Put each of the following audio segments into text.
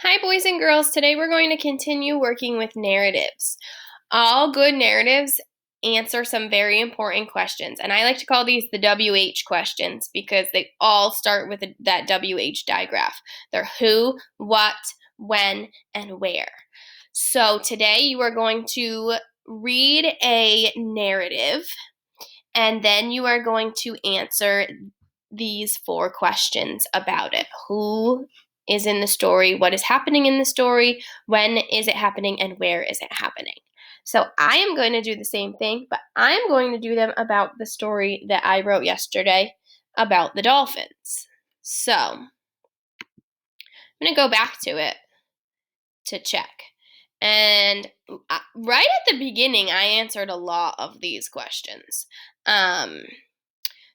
Hi, boys and girls. Today we're going to continue working with narratives. All good narratives answer some very important questions, and I like to call these the WH questions because they all start with that WH digraph. They're who, what, when, and where. So today you are going to read a narrative, and then you are going to answer these 4 questions about it. Who is in the story? What is happening in the story? When is it happening? And where is it happening? So I am going to do the same thing, but I'm going to do them about the story that I wrote yesterday about the dolphins. So I'm going to go back to it to check. And right at the beginning, I answered a lot of these questions.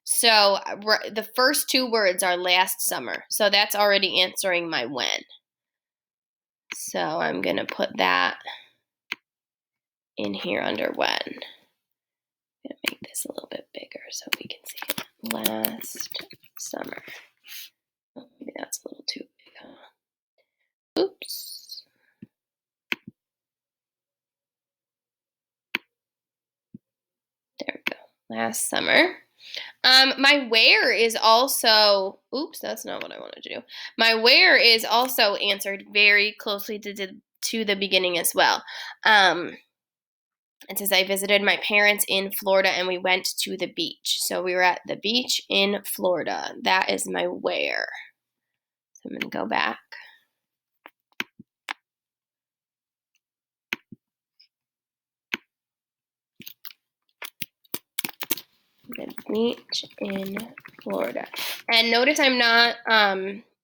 So the first 2 words are last summer. So that's already answering my when. So I'm going to put that in here under when. I'm going to make this a little bit bigger so we can see it. Last summer. Oh, maybe that's a little too big, huh? Oops. There we go. Last summer. My where is also, oops, that's not what I wanted to do. My where is also answered very closely to the beginning as well. It says I visited my parents in Florida and we went to the beach. So we were at the beach in Florida. That is my where. So I'm going to go back. The beach in Florida. And notice I'm not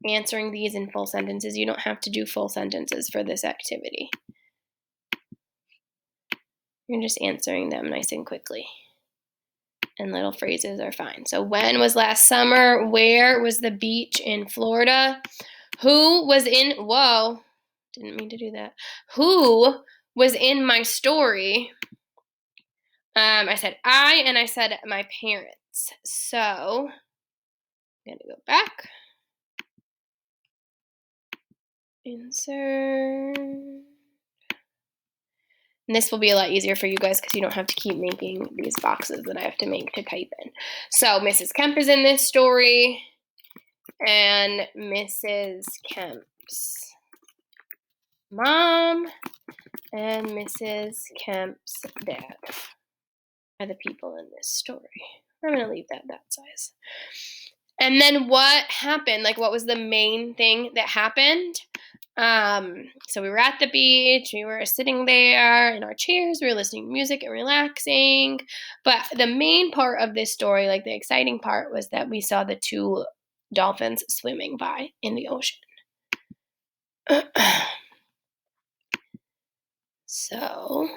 answering these in full sentences. You don't have to do full sentences for this activity. You're just answering them nice and quickly. And little phrases are fine. So when was last summer? Where was the beach in Florida? Who was in, whoa, didn't mean to do that. Who was in my story? I said I, and I said my parents. So I'm going to go back. Insert. And this will be a lot easier for you guys because you don't have to keep making these boxes that I have to make to type in. So Mrs. Kemp is in this story, and Mrs. Kemp's mom and Mrs. Kemp's dad are the people in this story. I'm going to leave that size. And then what happened? Like, what was the main thing that happened? So we were at the beach, we were sitting there in our chairs, we were listening to music and relaxing. But the main part of this story, like the exciting part, was that we saw the 2 dolphins swimming by in the ocean. So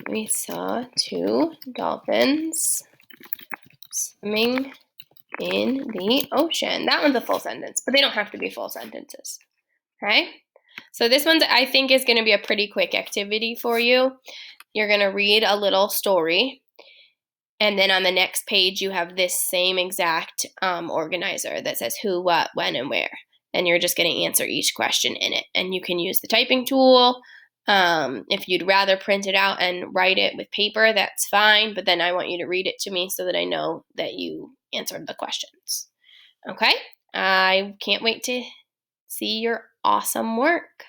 we saw 2 dolphins swimming in the ocean. That one's a full sentence, but they don't have to be full sentences. Okay? So this one I think is going to be a pretty quick activity for you. You're going to read a little story, and then on the next page you have this same exact organizer that says who, what, when, and where. And you're just going to answer each question in it. And you can use the typing tool. If you'd rather print it out and write it with paper, that's fine. But then I want you to read it to me so that I know that you answered the questions. Okay? I can't wait to see your awesome work.